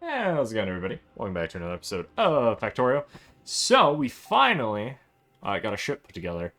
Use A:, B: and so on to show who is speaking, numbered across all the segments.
A: Hey, how's it going, everybody? Welcome back to another episode of Factorio. So, we finally got a ship put together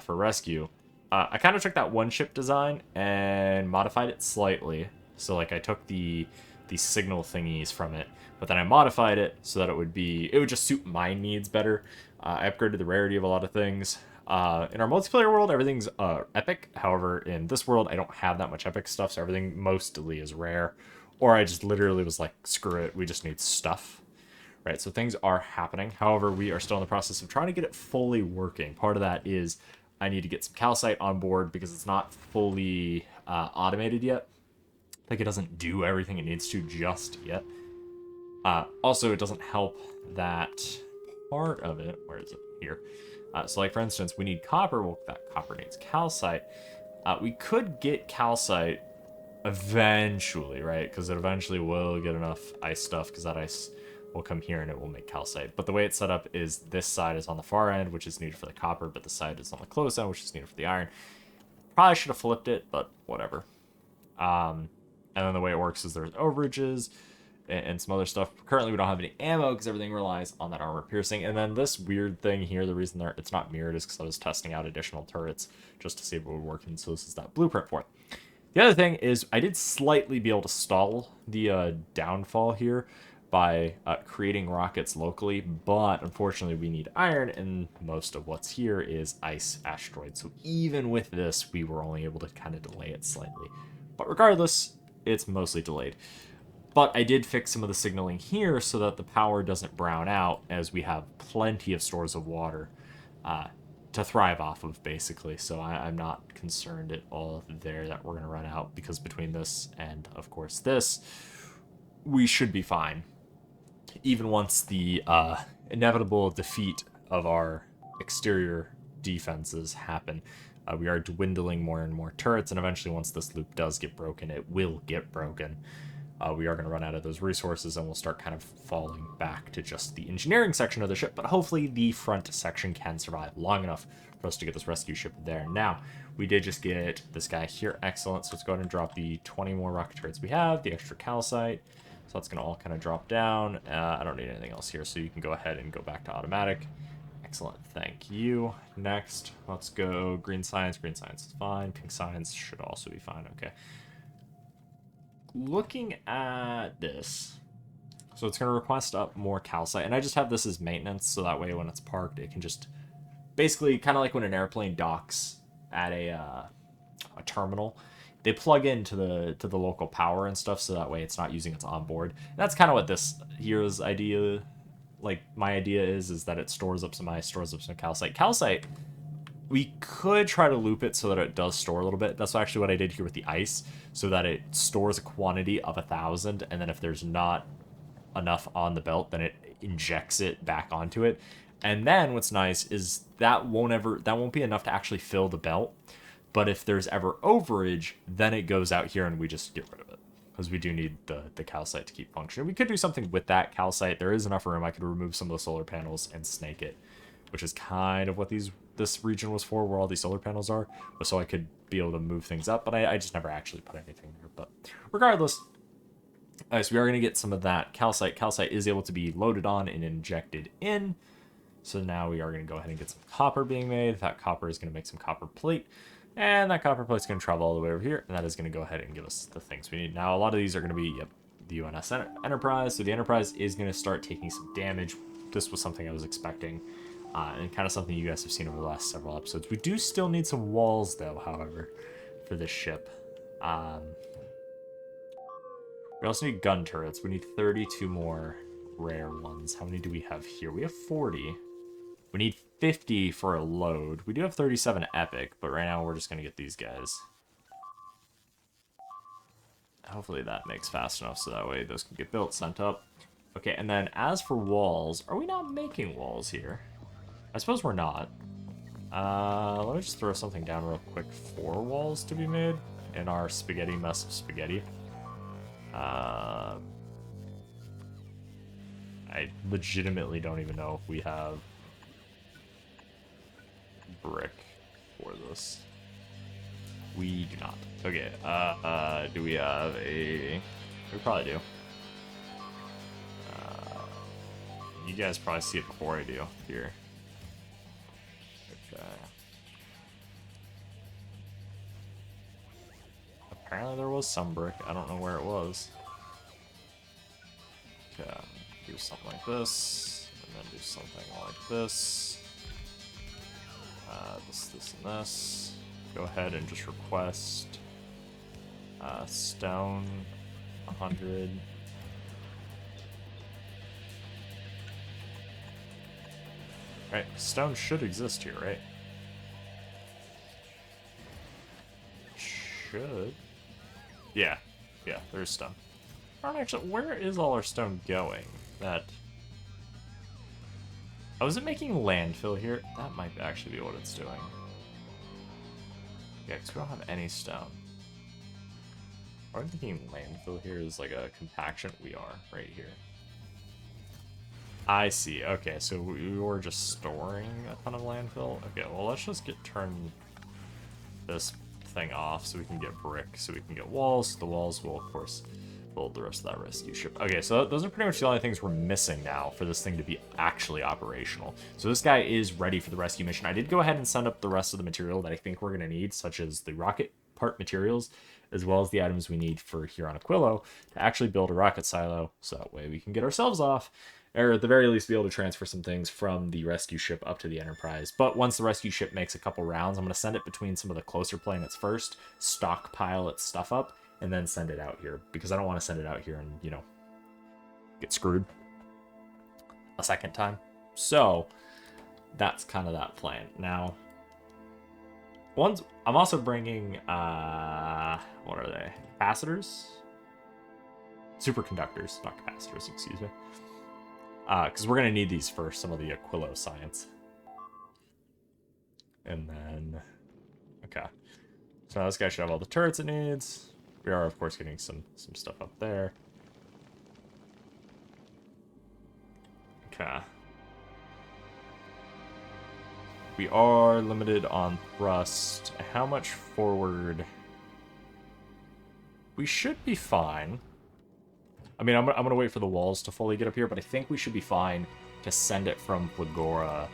A: for rescue. I kind of took that one ship design and modified it slightly. So, like, I took the signal thingies from it, but then I modified it so that it would just suit my needs better. I upgraded the rarity of a lot of things. In our multiplayer world, everything's epic. However, in this world, I don't have that much epic stuff, so everything mostly is rare. Or I just literally was like, screw it, we just need stuff. Right, so things are happening. However, we are still in the process of trying to get it fully working. Part of that is I need to get some calcite on board because it's not fully automated yet. Like, it doesn't do everything it needs to just yet. Also, it doesn't help that part of it. Where is it? Here. So, like, for instance, we need copper. Well, that copper needs calcite. We could get calcite eventually, right? Because it eventually will get enough ice stuff, because that ice will come here and it will make calcite. But the way it's set up is this side is on the far end, which is needed for the copper, but the side is on the close end, which is needed for the iron. Probably should have flipped it, but whatever. And then the way it works is there's overages and some other stuff. Currently, we don't have any ammo because everything relies on that armor piercing. And then this weird thing here, the reason it's not mirrored is because I was testing out additional turrets just to see if it would work. And so this is that blueprint for it. The other thing is I did slightly be able to stall the downfall here by creating rockets locally, but unfortunately we need iron, and most of what's here is ice asteroids. So even with this, we were only able to kind of delay it slightly. But regardless, it's mostly delayed. But I did fix some of the signaling here so that the power doesn't brown out, as we have plenty of stores of water to thrive off of, basically. So I'm not concerned at all there that we're going to run out, because between this and, of course, this, we should be fine. Even once the inevitable defeat of our exterior defenses happen, we are dwindling more and more turrets, and eventually once this loop does get broken, it will get broken. We are going to run out of those resources, and we'll start kind of falling back to just the engineering section of the ship. But hopefully the front section can survive long enough for us to get this rescue ship there. Now, we did just get this guy here. Excellent. So let's go ahead and drop the 20 more rocket turrets we have, the extra calcite. So that's going to all kind of drop down. I don't need anything else here, so you can go ahead and go back to automatic. Excellent. Thank you. Next, let's go green science. Green science is fine. Pink science should also be fine. Okay. Looking at this, so it's going to request up more calcite, and I just have this as maintenance, so that way when it's parked, it can just basically, kind of like when an airplane docks at a terminal, they plug into the local power and stuff, so that way it's not using its onboard. And that's kind of what this here's idea, like my idea is that it stores up some ice, stores up some calcite. Calcite, we could try to loop it so that it does store a little bit. That's actually what I did here with the ice, so that it stores a quantity of 1,000, and then if there's not enough on the belt, then it injects it back onto it. And then what's nice is that won't be enough to actually fill the belt. But if there's ever overage, then it goes out here and we just get rid of it, because we do need the calcite to keep functioning. We could do something with that calcite. There is enough room. I could remove some of the solar panels and snake it, which is kind of what this region was for, where all these solar panels are, so I could be able to move things up, but I just never actually put anything there. But regardless, so we are going to get some of that calcite. Calcite is able to be loaded on and injected in, so now we are going to go ahead and get some copper being made. That copper is going to make some copper plate, and that copper plate is going to travel all the way over here, and that is going to go ahead and give us the things we need. Now, a lot of these are going to be, the UNS Enterprise, so the Enterprise is going to start taking some damage. This was something I was expecting. And kind of something you guys have seen over the last several episodes. We do still need some walls, though, however, for this ship. We also need gun turrets. We need 32 more rare ones. How many do we have here? We have 40. We need 50 for a load. We do have 37 epic, but right now we're just going to get these guys. Hopefully that makes fast enough so that way those can get built, sent up. Okay, and then as for walls, are we not making walls here? I suppose we're not. Let me just throw something down real quick. 4 walls to be made in our spaghetti mess of spaghetti. I legitimately don't even know if we have brick for this. We do not. Okay, do we have a... We probably do. you guys probably see it before I do here. Okay. Apparently there was some brick. I don't know where it was. Okay, do something like this, and then do something like this. This, and this. Go ahead and just request stone 100. Right, stone should exist here, right? Should. Yeah, there's stone. Alright, actually, where is all our stone going? Oh, is it making landfill here? That might actually be what it's doing. Yeah, because we don't have any stone. Are we thinking landfill here is like a compaction? We are, right here. I see. Okay, so we were just storing a ton of landfill. Okay, well, let's just turn this thing off so we can get brick, so we can get walls. The walls will, of course, build the rest of that rescue ship. Okay, so those are pretty much the only things we're missing now for this thing to be actually operational. So this guy is ready for the rescue mission. I did go ahead and send up the rest of the material that I think we're going to need, such as the rocket part materials, as well as the items we need for here on Aquilo to actually build a rocket silo, so that way we can get ourselves off, or at the very least be able to transfer some things from the rescue ship up to the Enterprise. But once the rescue ship makes a couple rounds, I'm going to send it between some of the closer planets first, stockpile its stuff up, and then send it out here, because I don't want to send it out here and, you know, get screwed a second time. So that's kind of that plan. Now, I'm also bringing, what are they? Capacitors? Superconductors, not capacitors, excuse me. Because we're going to need these for some of the Aquilo science. And then, okay. So now this guy should have all the turrets it needs. We are, of course, getting some stuff up there. Okay. We are limited on thrust. How much forward? We should be fine. I mean, I'm gonna wait for the walls to fully get up here, but I think we should be fine to send it from Flagora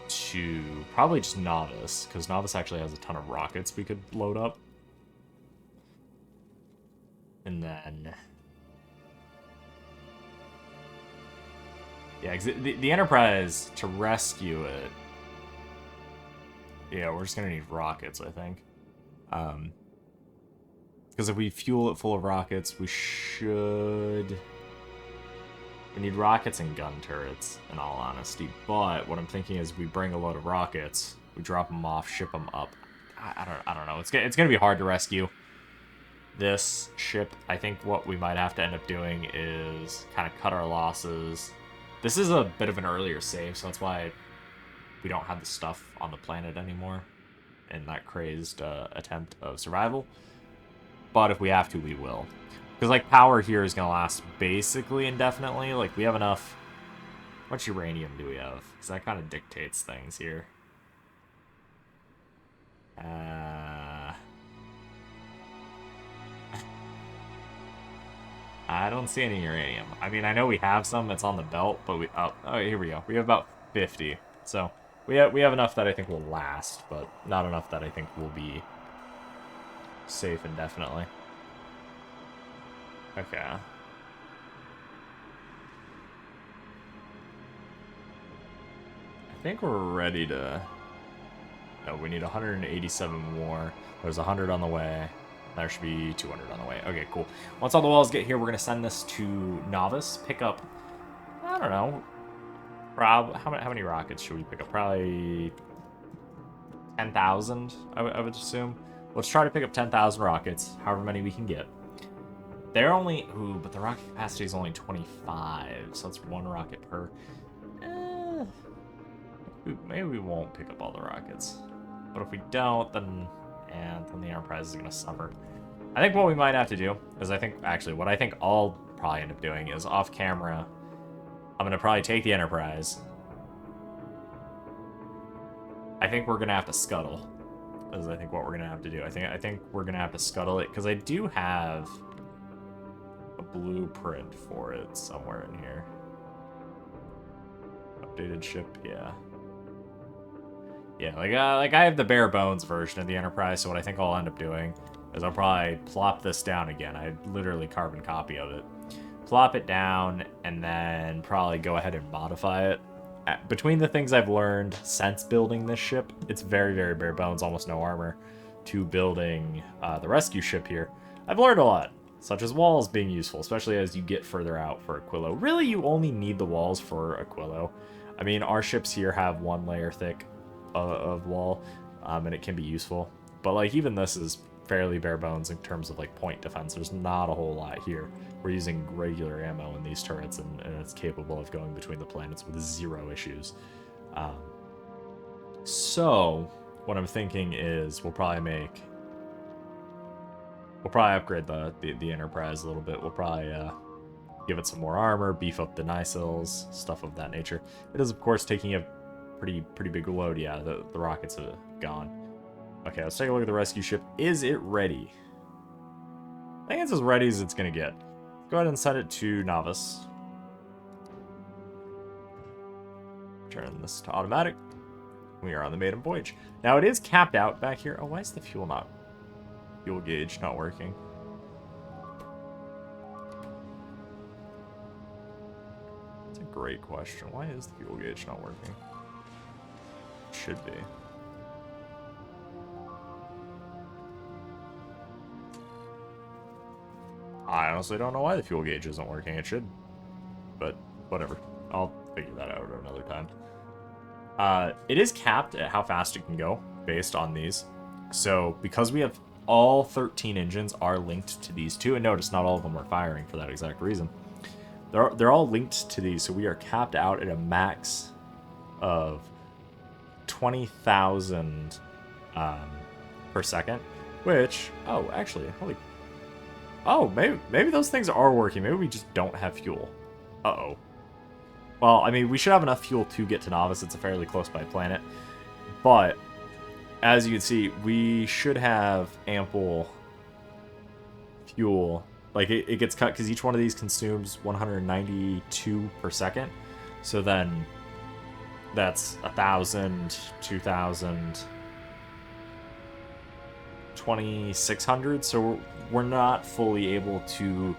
A: to probably just Novice, because Novice actually has a ton of rockets we could load up. And then... yeah, the Enterprise, to rescue it... yeah, we're just gonna need rockets, I think. Because if we fuel it full of rockets, we should... we need rockets and gun turrets, in all honesty. But what I'm thinking is we bring a load of rockets, we drop them off, ship them up. I don't know. It's gonna be hard to rescue this ship. I think what we might have to end up doing is kind of cut our losses. This is a bit of an earlier save, so that's why we don't have the stuff on the planet anymore in that crazed attempt of survival. But if we have to, we will. Because, like, power here is going to last basically indefinitely. Like, we have enough... how much uranium do we have? Because that kind of dictates things here. I don't see any uranium. I mean, I know we have some. It's on the belt, but we... oh, here we go. We have about 50. So, we have enough that I think will last, but not enough that I think will be safe indefinitely. Okay. I think we're ready to... no, we need 187 more. There's 100 on the way. There should be 200 on the way. Okay, cool. Once all the walls get here, we're going to send this to Novice. Pick up... I don't know. How many rockets should we pick up? Probably 10,000, I would assume. Let's try to pick up 10,000 rockets, however many we can get. They're only... ooh, but the rocket capacity is only 25, so that's one rocket per... maybe we won't pick up all the rockets. But if we don't, then the Enterprise is going to suffer. I think what we might have to do is actually, what I think I'll probably end up doing is off camera, I'm going to probably take the Enterprise. I think we're going to have to scuttle. Is I think what we're going to have to do. I think we're going to have to scuttle it, because I do have a blueprint for it somewhere in here. updated ship, yeah. Yeah, like I have the bare bones version of the Enterprise, so what I think I'll end up doing is I'll probably plop this down again. I literally carbon copy of it. Plop it down, and then probably go ahead and modify it. Between the things I've learned since building this ship, it's very, very bare bones, almost no armor, to building the rescue ship here. I've learned a lot, such as walls being useful, especially as you get further out for Aquilo. Really, you only need the walls for Aquilo. I mean, our ships here have 1 layer thick of wall, and it can be useful. But, like, even this is fairly bare bones in terms of, like, point defense. There's not a whole lot here. We're using regular ammo in these turrets, and it's capable of going between the planets with 0 issues. So, what I'm thinking is we'll probably upgrade the Enterprise a little bit. We'll probably give it some more armor, beef up the nacelles, stuff of that nature. It is, of course, taking a pretty big load. Yeah, the rockets are gone. Okay, let's take a look at the rescue ship. Is it ready? I think it's as ready as it's gonna get. Go ahead and set it to novice. Turn this to automatic. We are on the maiden voyage. Now it is capped out back here. Oh, why is the fuel gauge not working? That's a great question. Why is the fuel gauge not working? It should be. I honestly don't know why the fuel gauge isn't working. It should, but whatever. I'll figure that out another time. It is capped at how fast it can go based on these. So because we have all 13 engines are linked to these two, and notice not all of them are firing for that exact reason. They're all linked to these, so we are capped out at a max of 20,000 per second. Which, oh, actually, holy. Oh, maybe those things are working. Maybe we just don't have fuel. Uh-oh. Well, I mean, we should have enough fuel to get to Novice. It's a fairly close-by planet. But, as you can see, we should have ample fuel. Like, it gets cut because each one of these consumes 192 per second. So then, that's 1,000, 2,000... 2,600, so we're not fully able to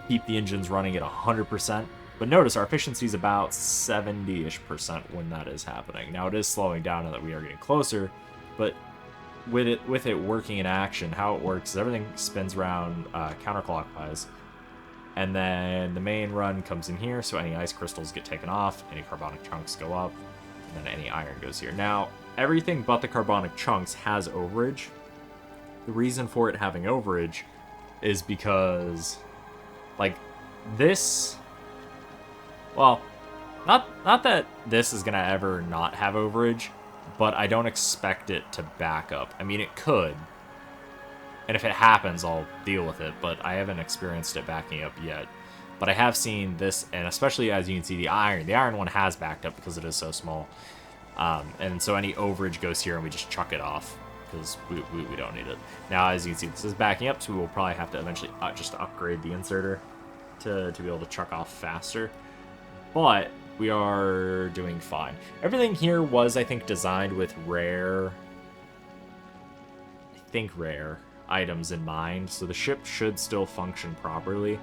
A: keep the engines running at 100%. But notice our efficiency is about 70-ish% when that is happening. Now it is slowing down and that we are getting closer, but with it working in action, how it works is everything spins around counterclockwise, and then the main run comes in here, so any ice crystals get taken off, any carbonic chunks go up, and then any iron goes here. Now everything but the carbonic chunks has overage. The reason for it having overage is because, like, this... Well, not that this is going to ever not have overage, but I don't expect it to back up. I mean, it could. And if it happens, I'll deal with it, but I haven't experienced it backing up yet. But I have seen this, and especially as you can see, the iron one has backed up because it is so small. And so any overage goes here and we just chuck it off, because we don't need it. Now, as you can see, this is backing up, so we will probably have to eventually just upgrade the inserter to be able to chuck off faster. But we are doing fine. Everything here was, I think, designed with rare items in mind, so the ship should still function properly,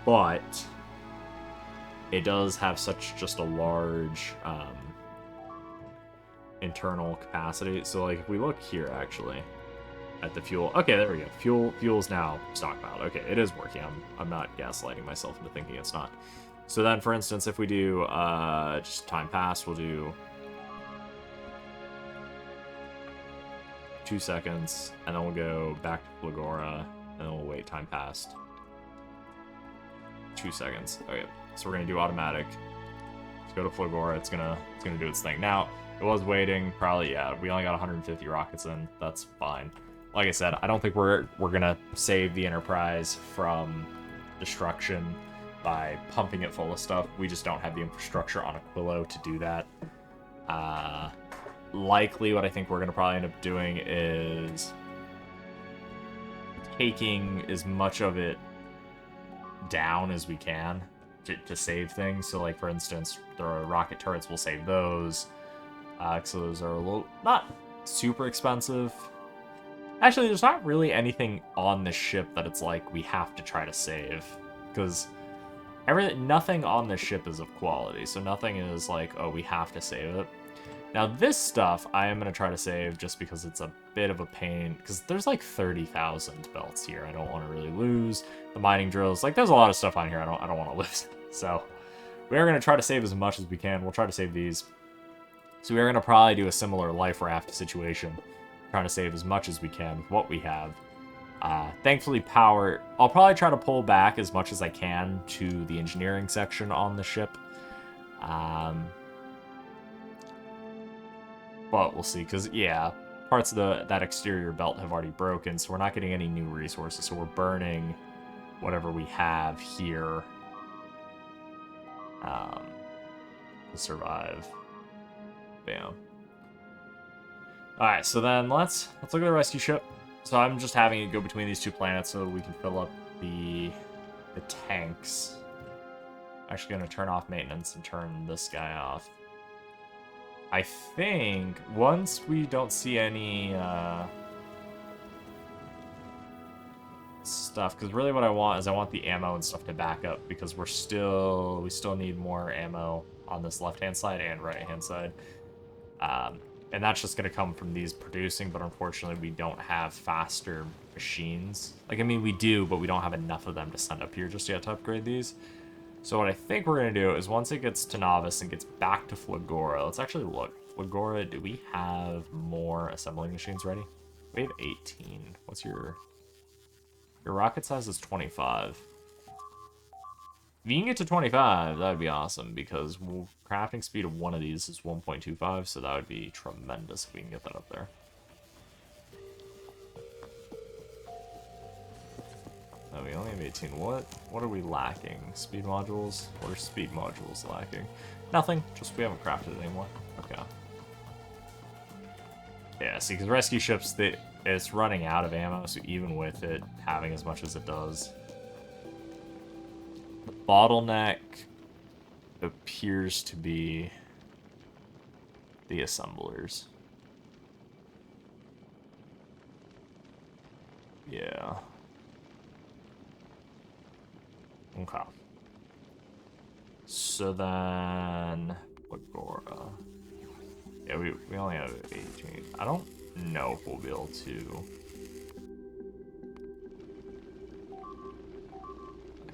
A: but it does have such just a large internal capacity. So, like, if we look here, actually, at the fuel... Okay, there we go. Fuel's now stockpiled. Okay, it is working. I'm not gaslighting myself into thinking it's not. So then, for instance, if we do just time pass, we'll do 2 seconds, and then we'll go back to Flagora, and then we'll wait time passed. 2 seconds. Okay, so we're gonna do automatic. Let's go to Flagora. It's gonna do its thing. Now, it was waiting. Probably, yeah. We only got 150 rockets in. That's fine. Like I said, I don't think we're gonna save the Enterprise from destruction by pumping it full of stuff. We just don't have the infrastructure on Aquilo to do that. Likely what I think we're going to probably end up doing is taking as much of it down as we can to save things. So, like, for instance, the rocket turrets will save those. So those are a little, not super expensive. Actually, there's not really anything on the ship that it's like we have to try to save. Because nothing on the ship is of quality. So nothing is like, oh, we have to save it. Now, this stuff I am going to try to save just because it's a bit of a pain. Because there's like 30,000 belts here. I don't want to really lose the mining drills. Like, there's a lot of stuff on here I don't want to lose. So, we're going to try to save as much as we can. We'll try to save these. So, we're going to probably do a similar life raft situation. Trying to save as much as we can with what we have. Thankfully, power... I'll probably try to pull back as much as I can to the engineering section on the ship. But we'll see, because, yeah, parts of that exterior belt have already broken, so we're not getting any new resources, so we're burning whatever we have here to survive. Bam. Alright, so then let's look at the rescue ship. So I'm just having it go between these two planets so we can fill up the tanks. I'm actually going to turn off maintenance and turn this guy off. I think once we don't see any stuff, because really what I want is I want the ammo and stuff to back up, because we still need more ammo on this left-hand side and right-hand side. And that's just going to come from these producing, but unfortunately we don't have faster machines. Like, I mean, we do, but we don't have enough of them to send up here just yet to upgrade these. So what I think we're going to do is once it gets to Novice and gets back to Flagora, let's actually look. Flagora, do we have more assembling machines ready? We have 18. What's your rocket size is 25. If you can get to 25, that would be awesome, because crafting speed of one of these is 1.25, so that would be tremendous if we can get that up there. Oh, we only have 18. What are we lacking? Speed modules? What are speed modules lacking? Nothing. Just we haven't crafted it anymore. Okay. Yeah, see, because rescue ships, it's running out of ammo, so even with it having as much as it does, the bottleneck appears to be the assemblers. Yeah. Okay. So then, Flagora. Yeah, we only have 18. I don't know if we'll be able to.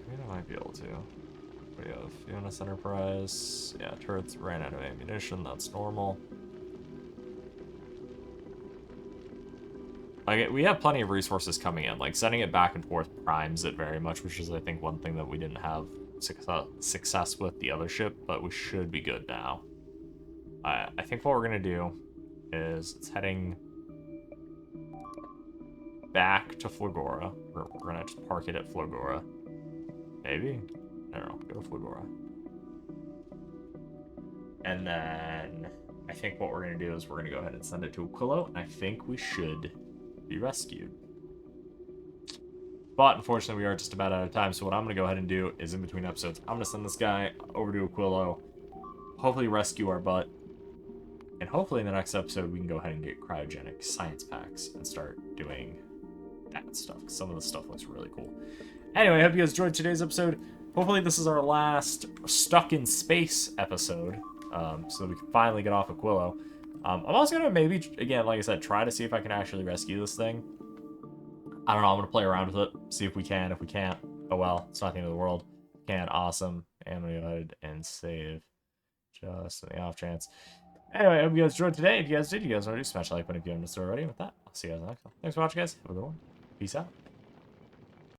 A: Maybe I might be able to. We have Fiona Enterprise. Yeah, turrets ran out of ammunition. That's normal. Like, we have plenty of resources coming in. Like, sending it back and forth primes it very much, which is, I think, one thing that we didn't have success with the other ship, but we should be good now. I think what we're going to do is it's heading back to Flagora. We're going to just park it at Flagora. Maybe? I don't know. Go to Flagora. And then I think what we're going to do is we're going to go ahead and send it to Aquilo, and I think we should be rescued. But unfortunately, we are just about out of time, so what I'm going to go ahead and do is in between episodes, I'm going to send this guy over to Aquilo, hopefully rescue our butt, and hopefully in the next episode we can go ahead and get cryogenic science packs and start doing that stuff. Some of the stuff looks really cool. Anyway, I hope you guys enjoyed today's episode. Hopefully this is our last Stuck in Space episode, so that we can finally get off Aquilo. I'm also going to maybe, again, like I said, try to see if I can actually rescue this thing. I don't know, I'm going to play around with it, see if we can. If we can't, oh well, it's not the end of the world. If we can, awesome. And I'm going to go ahead and save, just in the off chance. Anyway, I hope you guys enjoyed today. If you guys did, you guys want to smash the like button if you haven't already. With that, I'll see you guys next time. Thanks for watching, guys. Have a good one. Peace out.